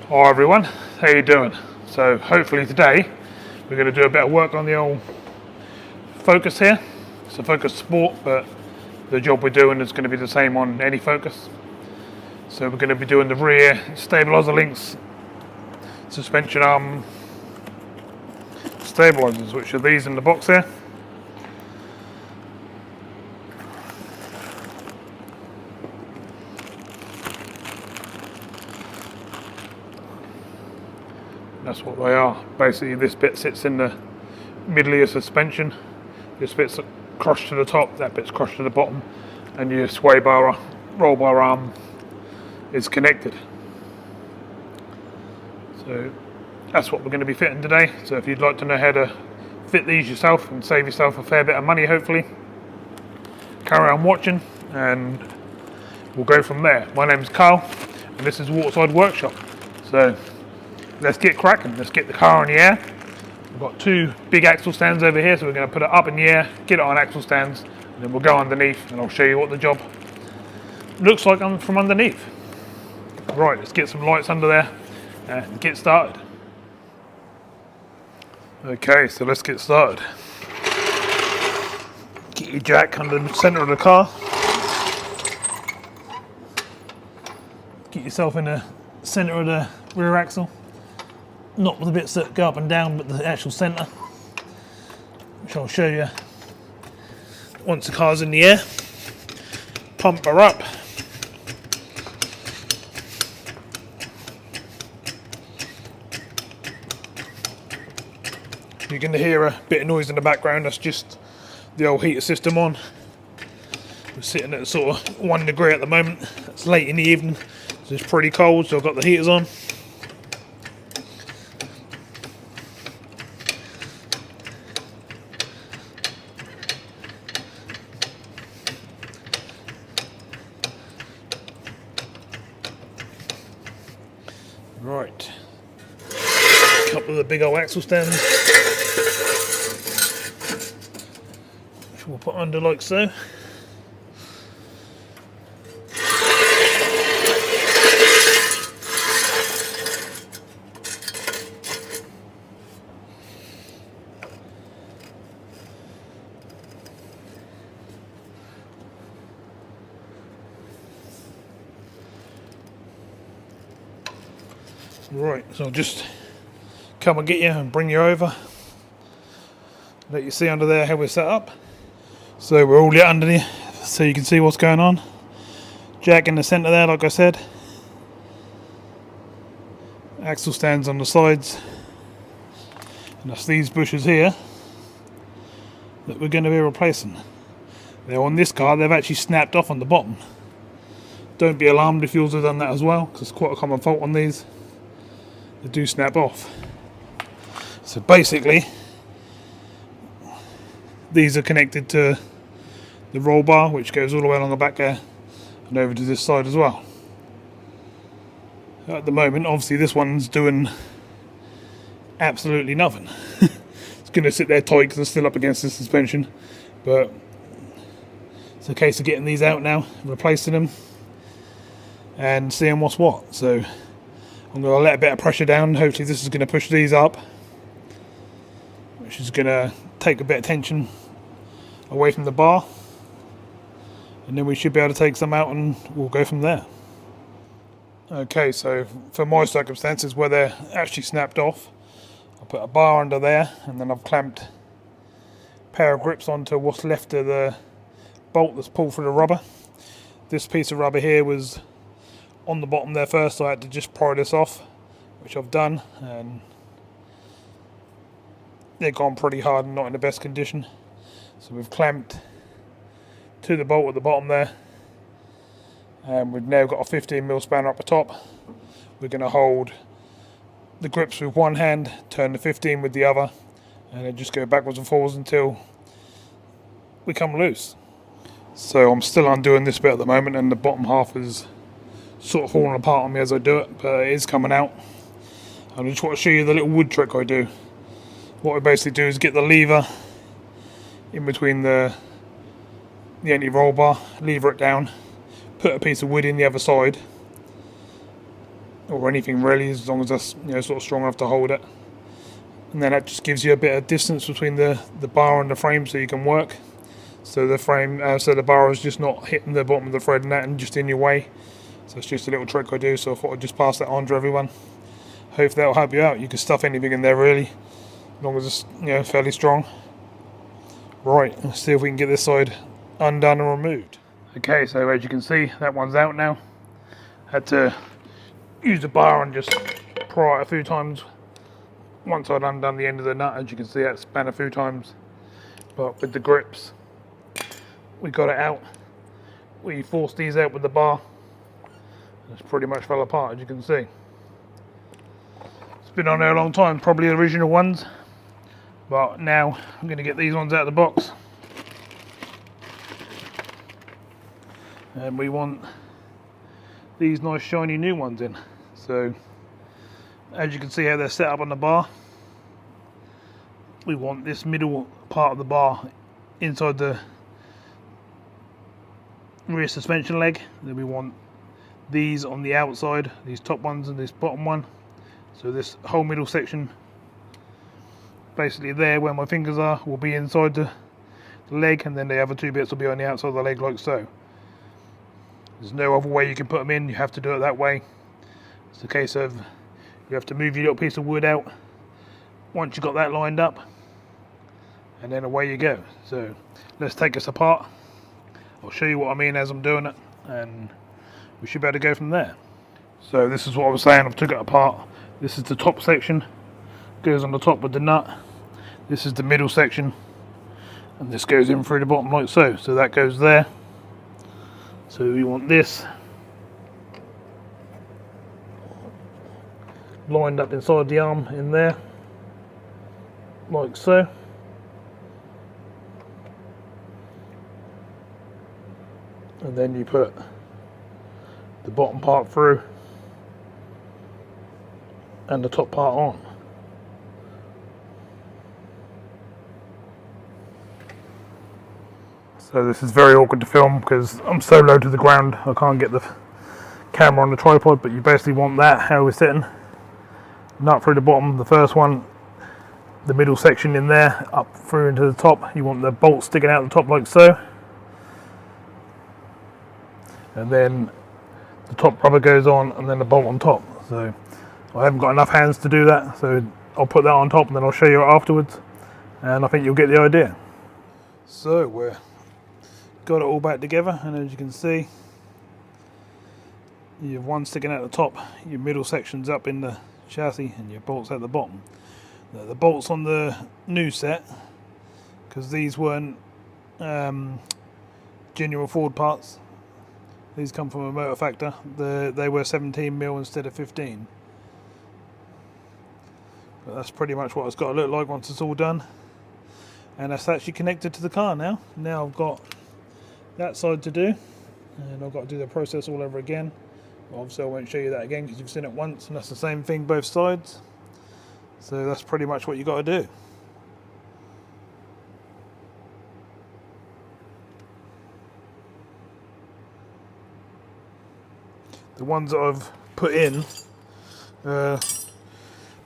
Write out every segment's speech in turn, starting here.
Hi everyone, how you doing? So hopefully today we're going to do a bit of work on the old Focus here. It's a Focus Sport, but the job we're doing is going to be the same on any Focus. So we're going to be doing the rear stabiliser links, suspension arm stabilisers, which are these in the box here. That's what they are. Basically this bit sits in the middle of your suspension. This bit's crushed to the top, that bit's crushed to the bottom, and your sway bar, roll bar arm is connected. So that's what we're going to be fitting today. So if you'd like to know how to fit these yourself and save yourself a fair bit of money, hopefully, carry on watching and we'll go from there. My name's Carl and this is Waterside Workshop. So let's get cracking, let's get the car in the air. We've got two big axle stands over here, so we're going to put it up in the air, get it on axle stands, and then we'll go underneath and I'll show you what the job looks like from underneath. Right, let's get some lights under there and get started. Okay, so let's get started. Get your jack under the centre of the car. Get yourself in the centre of the rear axle. Not with the bits that go up and down, but the actual centre, which I'll show you once the car's in the air. Pump her up. You're going to hear a bit of noise in the background. That's just the old heater system on. We're sitting at sort of 1 degree at the moment. It's late in the evening, so it's pretty cold, so I've got the heaters on. Right, a couple of the big old axle stands, which we'll put under like so. Right, so I'll just come and get you and bring you over. Let you see under there how we're set up. So we're all lit underneath, so you can see what's going on. Jack in the centre there, like I said. Axle stands on the sides. And that's these bushes here that we're going to be replacing. Now on this car, they've actually snapped off on the bottom. Don't be alarmed if yours have done that as well, because it's quite a common fault on these. They do snap off. So basically these are connected to the roll bar, which goes all the way along the back there and over to this side as well. At the moment, obviously this one's doing absolutely nothing. It's going to sit there tight because it's still up against the suspension, but it's a case of getting these out now, replacing them and seeing what's what. So I'm going to let a bit of pressure down. Hopefully this is going to push these up, which is going to take a bit of tension away from the bar, and then we should be able to take some out and we'll go from there. Okay, so for my circumstances where they're actually snapped off, I put a bar under there and then I've clamped a pair of grips onto what's left of the bolt that's pulled through the rubber. This piece of rubber here was on the bottom there first, so I had to just pry this off, which I've done, and they're gone pretty hard and not in the best condition. So we've clamped to the bolt at the bottom there, and we've now got a 15mm spanner up the top. We're going to hold the grips with one hand, turn the 15 with the other, and then just go backwards and forwards until we come loose. So I'm still undoing this bit at the moment, and the bottom half is sort of falling apart on me as I do it, but it is coming out. I just want to show you the little wood trick I do. What I basically do is get the lever in between the anti-roll bar, lever it down, put a piece of wood in the other side, or anything really, as long as that's sort of strong enough to hold it. And then that just gives you a bit of distance between the bar and the frame, so you can work. So the frame, so the bar is just not hitting the bottom of the thread and that, and just in your way. So it's just a little trick I do. So I thought I'd just pass that on to everyone. Hopefully that'll help you out. You can stuff anything in there really, as long as it's fairly strong. Right, let's see if we can get this side undone and removed. Okay, so as you can see, that one's out now. Had to use the bar and just pry it a few times. Once I'd undone the end of the nut, as you can see, that span a few times. But with the grips, we got it out. We forced these out with the bar. It's pretty much fell apart, as you can see. It's been on there a long time, probably the original ones. But now I'm going to get these ones out of the box. And we want these nice shiny new ones in. So as you can see how they're set up on the bar, we want this middle part of the bar inside the rear suspension leg. Then we want these on the outside, these top ones and this bottom one. So this whole middle section, basically there where my fingers are, will be inside the leg, and then the other two bits will be on the outside of the leg like so. There's no other way you can put them in, you have to do it that way. It's a case of you have to move your little piece of wood out once you've got that lined up, and then away you go. So let's take this apart. I'll show you what I mean as I'm doing it, and we should be able to go from there. So this is what I was saying, I've took it apart. This is the top section, goes on the top with the nut. This is the middle section, and this goes in through the bottom like so. So that goes there. So we want this lined up inside the arm in there, like so. And then you put the bottom part through and the top part on. So this is very awkward to film because I'm so low to the ground I can't get the camera on the tripod, but you basically want that how we're sitting. Nut through the bottom, the first one, the middle section in there, up through into the top. You want the bolt sticking out the top like so. And then the top rubber goes on, and then the bolt on top. So I haven't got enough hands to do that, so I'll put that on top and then I'll show you it afterwards, and I think you'll get the idea. So we're got it all back together, and as you can see, you have one sticking out the top, your middle section's up in the chassis, and your bolts at the bottom. Now, the bolts on the new set, because these weren't genuine Ford parts, these come from a motor factor, they were 17mm instead of 15. But that's pretty much what it's got to look like once it's all done. And that's actually connected to the car now. Now I've got that side to do, and I've got to do the process all over again. Obviously I won't show you that again because you've seen it once, and that's the same thing both sides. So that's pretty much what you got to do. The ones that I've put in are a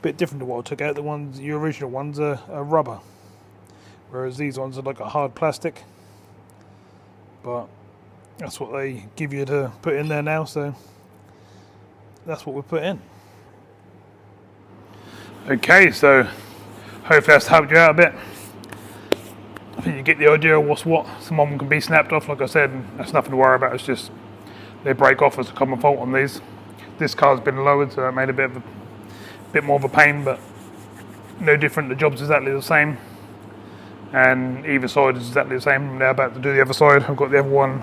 bit different to what I took out. The ones, your original ones, are rubber, whereas these ones are like a hard plastic. But that's what they give you to put in there now, so that's what we put in. Okay, so hopefully that's helped you out a bit. I think you get the idea of what's what. Some of them can be snapped off, like I said, and that's nothing to worry about. It's just they break off as a common fault on these. This car's been lowered, so it made a bit more of a pain, but no different. The job's exactly the same, and either side is exactly the same. I'm now about to do the other side. I've got the other one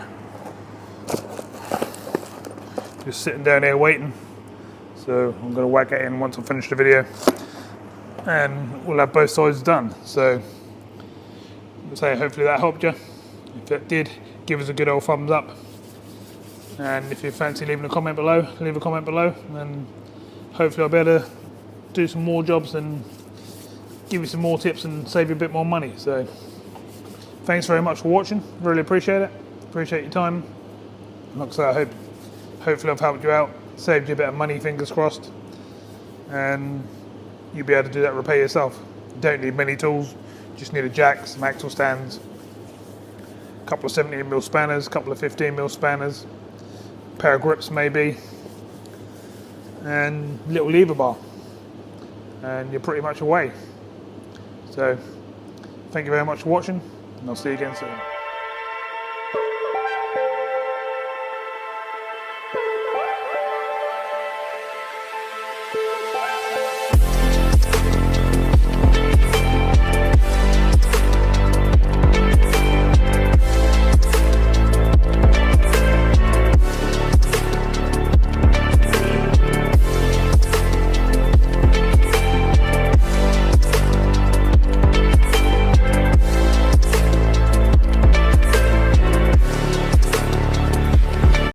just sitting down here waiting, so I'm going to whack it in once I finish the video, and we'll have both sides done. So say hopefully that helped you. If it did, give us a good old thumbs up, and if you fancy leaving a comment below, leave a comment below, and hopefully I'll be able to do some more jobs and give you some more tips and save you a bit more money. So thanks very much for watching, really appreciate it, appreciate your time. Like I say, hopefully I've helped you out. saved you a bit of money, fingers crossed, and you'll be able to do that repair yourself. You don't need many tools, just need a jack, some axle stands, a couple of 17mm spanners, a couple of 15mm spanners, a pair of grips maybe, and a little lever bar, and you're pretty much away. So thank you very much for watching, and I'll see you again soon.